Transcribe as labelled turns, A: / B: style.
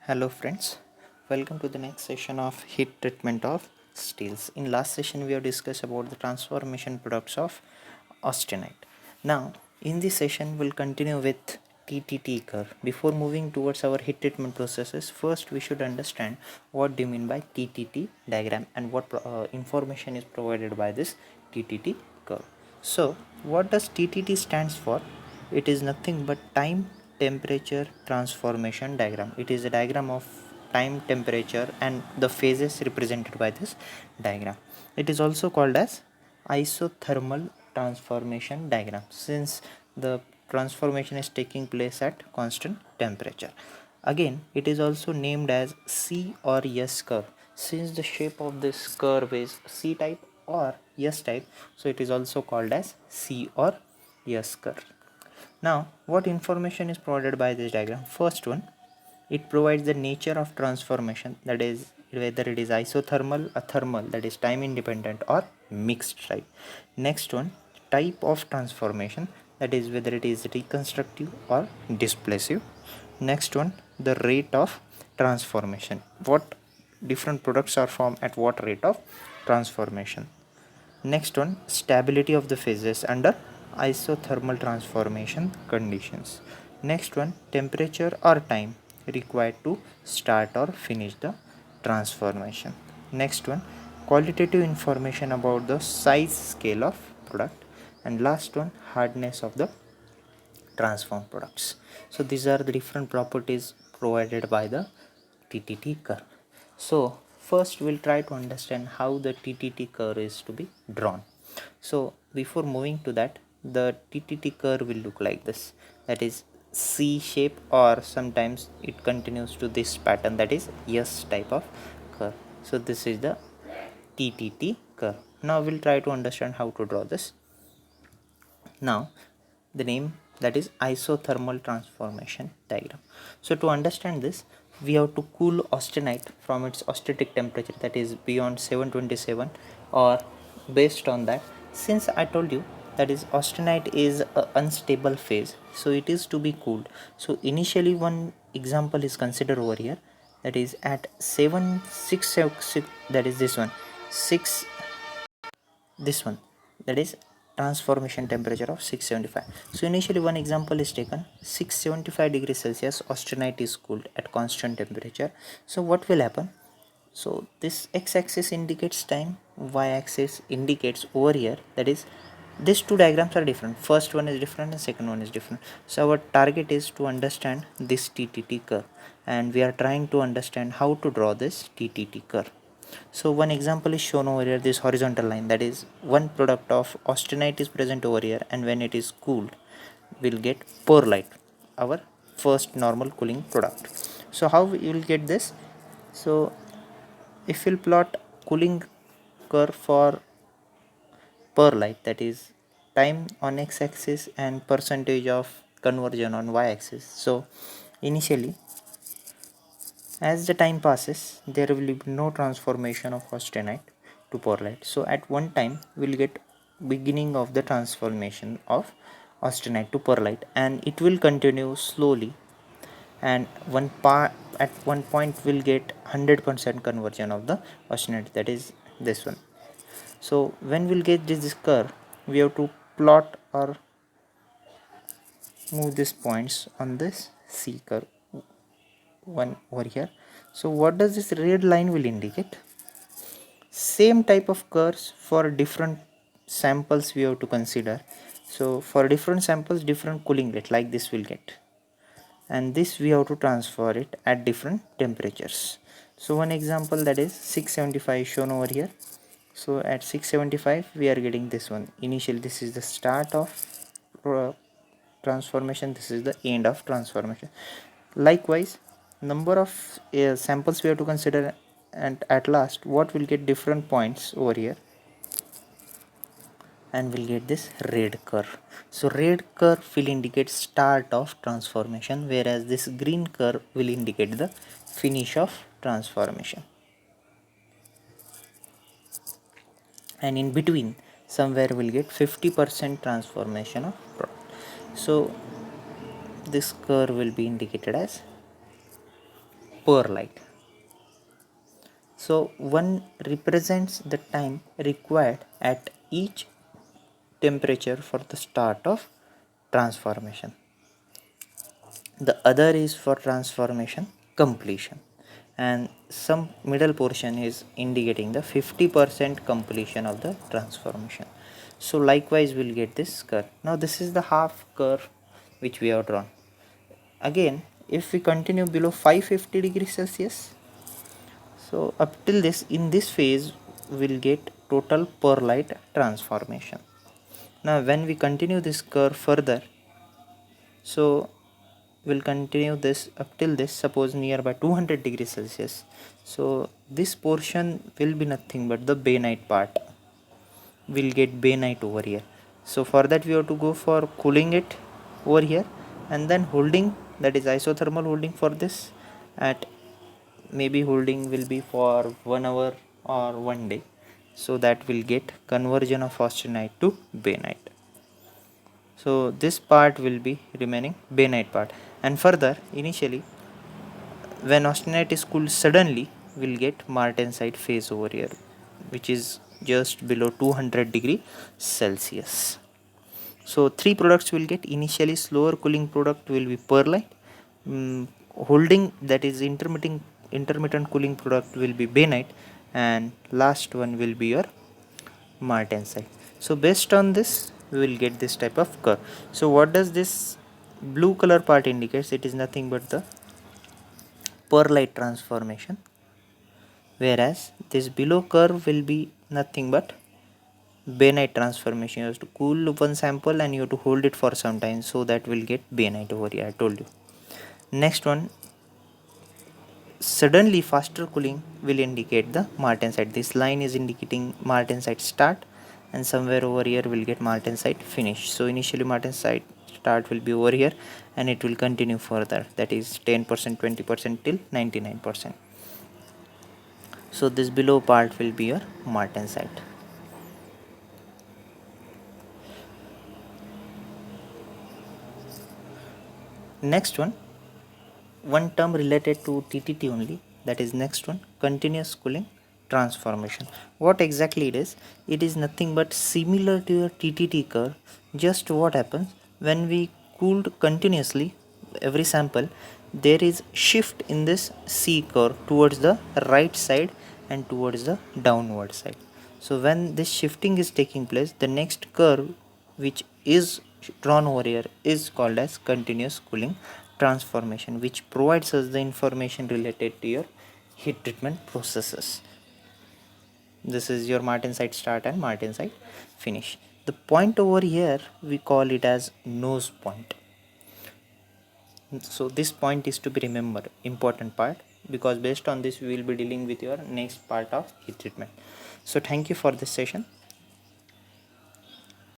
A: Hello friends, welcome to the next session of heat treatment of steels. In last session we have discussed about the transformation products of austenite. Now in this session we'll continue with TTT curve. Before moving towards our heat treatment processes, first we should understand what do you mean by TTT diagram and what information is provided by this TTT curve. So what does TTT stands for? It is nothing but time temperature transformation diagram. It is a diagram of time, temperature and the phases represented by this diagram. It is also called as isothermal transformation diagram since the transformation is taking place at constant temperature. Again, it is also named as C or S curve since the shape of this curve is C type or S type, so it is also called as C or S curve. Now, what information is provided by this diagram? First one, it provides the nature of transformation, that is whether it is isothermal or thermal, that is time independent or mixed type. Next one, type of transformation, that is whether it is reconstructive or displacive. Next one, the rate of transformation, what different products are formed at what rate of transformation. Next one, stability of the phases under isothermal transformation conditions. Next one, temperature or time required to start or finish the transformation. Next one, qualitative information about the size scale of product. And last one, hardness of the transformed products. So these are the different properties provided by the TTT curve. So first we'll try to understand how the TTT curve is to be drawn. So before moving to that, the TTT curve will look like this, that is C shape, or sometimes it continues to this pattern, that is S type of curve. So this is the TTT curve. Now we'll try to understand how to draw this. Now the name, that is isothermal transformation diagram. So to understand this, we have to cool austenite from its austenitic temperature, that is beyond 727, or based on that, since I told you that is austenite is a unstable phase, so it is to be cooled. So initially one example is considered over here, that is at 766, that is this one 6, this one, that is transformation temperature of 675. So initially one example is taken, 675 degrees Celsius austenite is cooled at constant temperature. So what will happen? So this x-axis indicates time, y-axis indicates over here, that is these two diagrams are different, first one is different and second one is different. So our target is to understand this TTT curve, and we are trying to understand how to draw this TTT curve. So one example is shown over here, this horizontal line, that is one product of austenite is present over here, and when it is cooled we'll get pearlite, our first normal cooling product. So how you will get this? So if we'll plot cooling curve for pearlite, that is time on x-axis and percentage of conversion on y-axis. So initially, as the time passes, there will be no transformation of austenite to pearlite. So at one time, we'll get beginning of the transformation of austenite to pearlite, and it will continue slowly. And at one point, we'll get 100% conversion of the austenite. That is this one. So when we'll get this curve, we have to plot or move these points on this C curve one over here. So what does this red line will indicate? Same type of curves for different samples we have to consider. So for different samples, different cooling rate like this will get, and this we have to transfer it at different temperatures. So one example, that is 675 shown over here. So at 675 we are getting this one. Initially this is the start of transformation, this is the end of transformation. Likewise, number of samples we have to consider, and at last what will get different points over here, and we'll get this red curve. So red curve will indicate start of transformation, whereas this green curve will indicate the finish of transformation. And in between somewhere we'll get 50% transformation of product. So this curve will be indicated as perlite. So 1 represents the time required at each temperature for the start of transformation. The other is for transformation completion, and some middle portion is indicating the 50% completion of the transformation. So likewise we'll get this curve. Now this is the half curve which we have drawn. Again, if we continue below 550 degrees Celsius, so up till this, in this phase we'll get total perlite transformation. Now when we continue this curve further, so we'll continue this up till this, suppose nearby 200 degrees Celsius. So this portion will be nothing but the bainite part. We'll get bainite over here. So for that we have to go for cooling it over here, and then holding, that is isothermal holding for this, at maybe holding will be for 1 hour or 1 day. So that will get conversion of austenite to bainite. So this part will be remaining bainite part, and further initially when austenite is cooled suddenly we'll get martensite phase over here, which is just below 200 degree Celsius. So 3 products will get. Initially slower cooling product will be perlite, holding, that is intermittent cooling product will be bainite, and last one will be your martensite. So based on this we will get this type of curve. So what does this blue color part indicates? It is nothing but the perlite transformation, whereas this below curve will be nothing but bainite transformation. You have to cool one sample and you have to hold it for some time, so that will get bainite over here, I told you. Next one, suddenly faster cooling will indicate the martensite. This line is indicating martensite start, and somewhere over here we'll get martensite finish. So initially martensite start will be over here and it will continue further, that is 10%, 20% till 99%. So this below part will be your martensite. Next one term related to TTT only, that is next one, continuous cooling transformation. What exactly it is? It is nothing but similar to your TTT curve. Just what happens when we cooled continuously every sample, there is shift in this C curve towards the right side and towards the downward side. So when this shifting is taking place, the next curve which is drawn over here is called as continuous cooling transformation, which provides us the information related to your heat treatment processes. This is your martensite start and martensite finish. The point over here we call it as nose point. So this point is to be remembered, important part, because based on this we will be dealing with your next part of heat treatment. So thank you for this session.